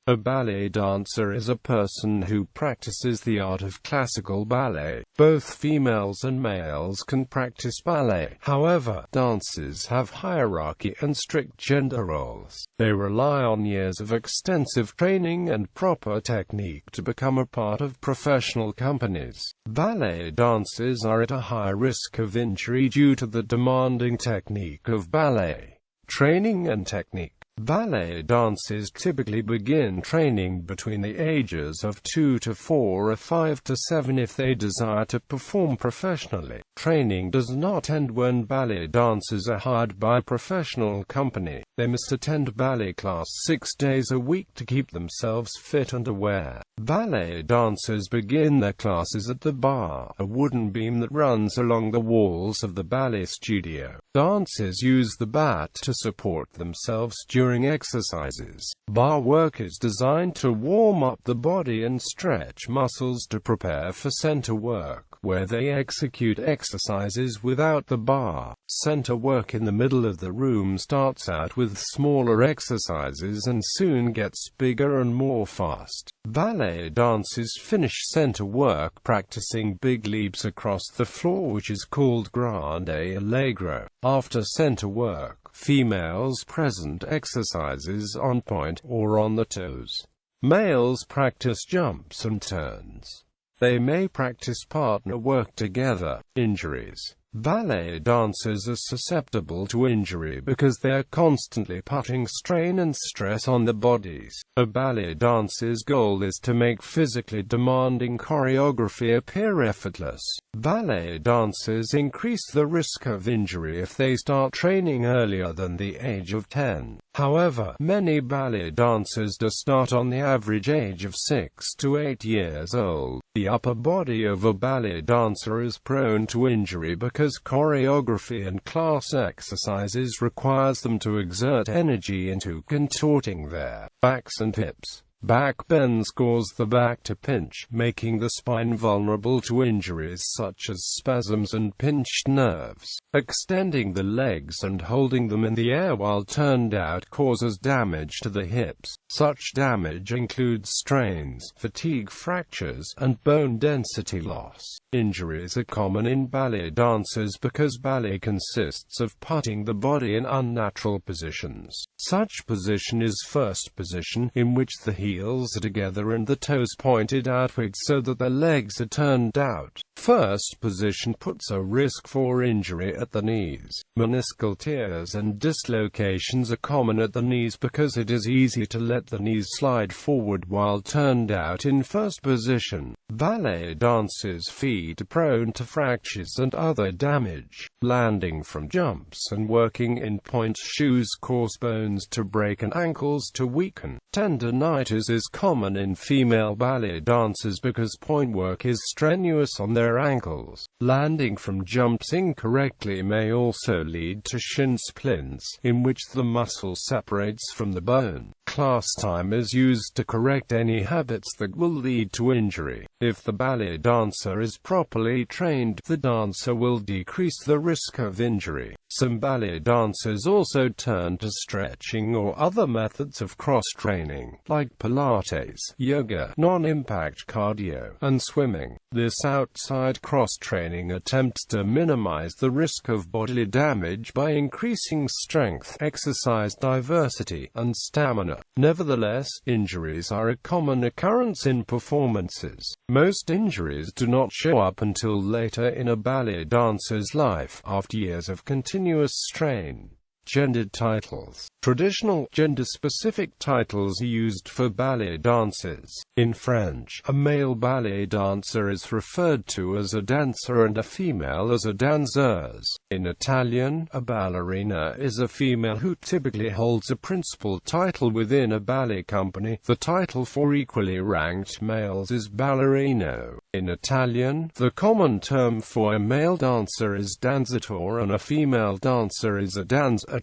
A ballet dancer is a person who practices the art of classical ballet. Both females and males can practice ballet. However, dances have hierarchy and strict gender roles. They rely on years of extensive training and proper technique to become a part of professional companies. Ballet dancers are at a high risk of injury due to the demanding technique of ballet. Training and technique. Ballet dancers typically begin training between the ages of 2 to 4 or 5 to 7 if they desire to perform professionally. Training does not end when ballet dancers are hired by a professional company. They must attend ballet class 6 days a week to keep themselves fit and aware. Ballet dancers begin their classes at the bar, a wooden beam that runs along the walls of the ballet studio. Dancers use the bat to support themselves during exercises. Bar work is designed to warm up the body and stretch muscles to prepare for center work, where they execute exercises without the bar. Center work in the middle of the room starts out with smaller exercises and soon gets bigger and more fast. Ballet dancers finish center work practicing big leaps across the floor, which is called grande allegro. After center work, females present exercises on point or on the toes. Males practice jumps and turns. They may practice partner work together. Injuries. Ballet dancers are susceptible to injury because they are constantly putting strain and stress on their bodies. A ballet dancer's goal is to make physically demanding choreography appear effortless. Ballet dancers increase the risk of injury if they start training earlier than the age of 10. However, many ballet dancers do start on the average age of 6 to 8 years old. The upper body of a ballet dancer is prone to injury because choreography and class exercises requires them to exert energy into contorting their backs and hips. Back bends cause the back to pinch, making the spine vulnerable to injuries such as spasms and pinched nerves. Extending the legs and holding them in the air while turned out causes damage to the hips. Such damage includes strains, fatigue, fractures, and bone density loss. Injuries are common in ballet dancers because ballet consists of putting the body in unnatural positions. Such position is first position, in which the heels are together and the toes pointed outward so that the legs are turned out. First position puts a risk for injury at the knees. Meniscal tears and dislocations are common at the knees because it is easy to let the knees slide forward while turned out in first position. Ballet dancers' feet are prone to fractures and other damage. Landing from jumps and working in point shoes cause bones to break and ankles to weaken. Tendinitis is common in female ballet dancers because point work is strenuous on their ankles. Landing from jumps incorrectly may also lead to shin splints, in which the muscle separates from the bone. Class time is used to correct any habits that will lead to injury. If the ballet dancer is properly trained, the dancer will decrease the risk of injury. Some ballet dancers also turn to stretching or other methods of cross-training, like Pilates, yoga, non-impact cardio, and swimming. This outside cross-training attempts to minimize the risk of bodily damage by increasing strength, exercise diversity, and stamina. Nevertheless, injuries are a common occurrence in performances. Most injuries do not show up until later in a ballet dancer's life, after years of continuous strain. Gendered titles. Traditional, gender-specific titles are used for ballet dancers. In French, a male ballet dancer is referred to as a dancer and a female as a danseuse. In Italian, a ballerina is a female who typically holds a principal title within a ballet company. The title for equally ranked males is ballerino. In Italian, the common term for a male dancer is danzatore and a female dancer is a danzatrice.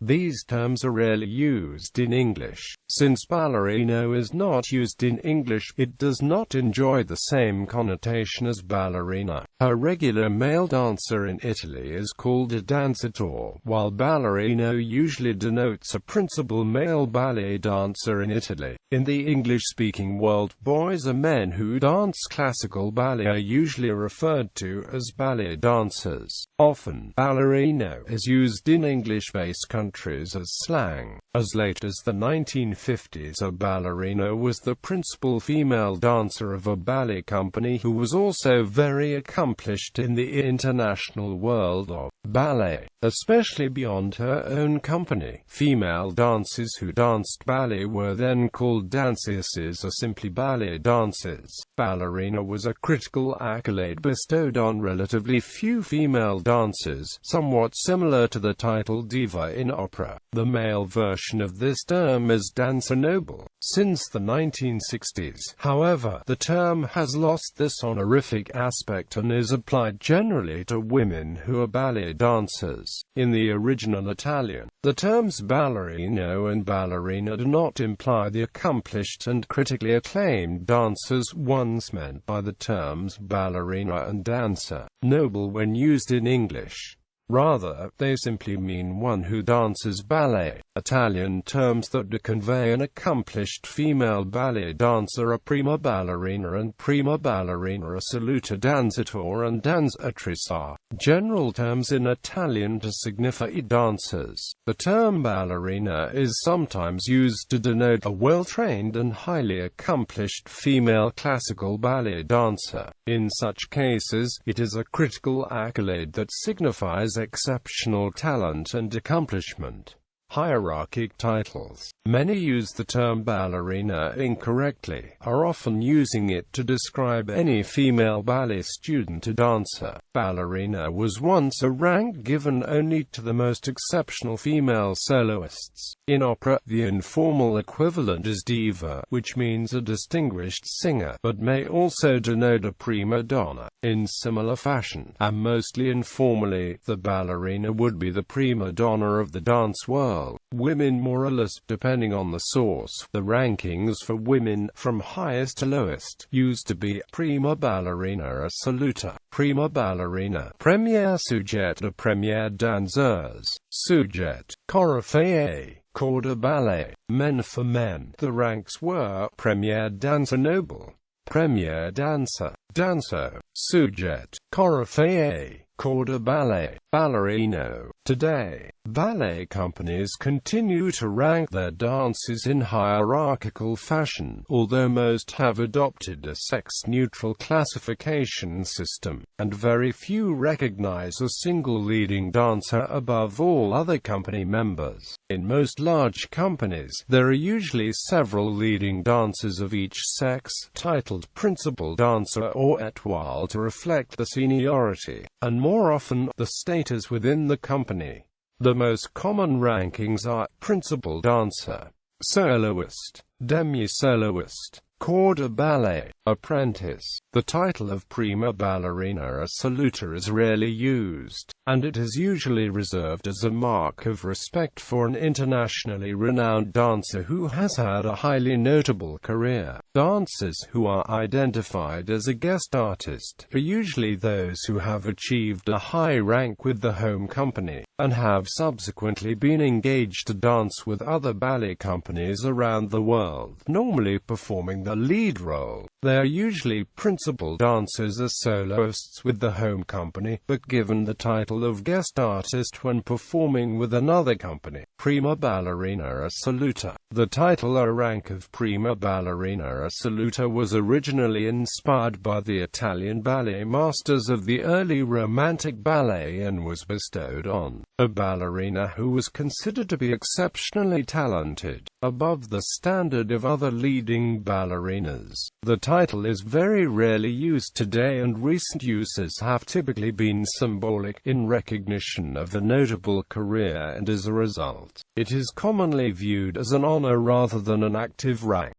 These terms are rarely used in English. Since ballerino is not used in English, it does not enjoy the same connotation as ballerina. A regular male dancer in Italy is called a dansatore, while ballerino usually denotes a principal male ballet dancer in Italy. In the English-speaking world, boys or men who dance classical ballet are usually referred to as ballet dancers. Often, ballerino is used in English-based countries as slang. As late as the 1950s, a ballerina was the principal female dancer of a ballet company who was also very accomplished in the international world of ballet, especially beyond her own company. Female dancers who danced ballet were then called dancesses or simply ballet dancers. Ballerina was a critical accolade bestowed on relatively few female dancers, somewhat similar to the title diva in opera. The male version of this term is dancer noble. Since the 1960s, however, the term has lost this honorific aspect and is applied generally to women who are ballet dancers. In the original Italian, the terms ballerino and ballerina do not imply the accomplished and critically acclaimed dancers once meant by the terms ballerina and dancer noble when used in English. Rather, they simply mean one who dances ballet. Italian terms that do convey an accomplished female ballet dancer are prima ballerina and prima ballerina assoluta, dansatore and danzatrice are general terms in Italian to signify dancers. The term ballerina is sometimes used to denote a well-trained and highly accomplished female classical ballet dancer. In such cases, it is a critical accolade that signifies exceptional talent and accomplishment. Hierarchic titles. Many use the term ballerina incorrectly, are often using it to describe any female ballet student or dancer. Ballerina was once a rank given only to the most exceptional female soloists. In opera, the informal equivalent is diva, which means a distinguished singer, but may also denote a prima donna. In similar fashion, and mostly informally, the ballerina would be the prima donna of the dance world. Women more or less, depending on the source. The rankings for women, from highest to lowest, used to be prima ballerina assoluta, prima ballerina, première sujet, or première danseuse, sujet, coryphée, corps de ballet. Men for men, the ranks were première dancer noble, première dancer, danso, sujet, coryphée, corps de ballet, ballerino. Today, ballet companies continue to rank their dancers in hierarchical fashion, although most have adopted a sex-neutral classification system, and very few recognize a single leading dancer above all other company members. In most large companies, there are usually several leading dancers of each sex, titled principal dancer or étoile to reflect the seniority, and more often, the status within the company. The most common rankings are principal dancer, soloist, demi-soloist, corps de ballet, apprentice. The title of prima ballerina assoluta is rarely used, and it is usually reserved as a mark of respect for an internationally renowned dancer who has had a highly notable career. Dancers who are identified as a guest artist are usually those who have achieved a high rank with the home company, and have subsequently been engaged to dance with other ballet companies around the world, normally performing the lead role. They are usually principal dancers as soloists with the home company, but given the title of guest artist when performing with another company. Prima ballerina assoluta. The title or rank of prima ballerina assoluta was originally inspired by the Italian ballet masters of the early Romantic ballet and was bestowed on a ballerina who was considered to be exceptionally talented, above the standard of other leading ballerinas. The title is very rarely used today, and recent uses have typically been symbolic, in recognition of a notable career, and as a result, it is commonly viewed as an honor rather than an active rank.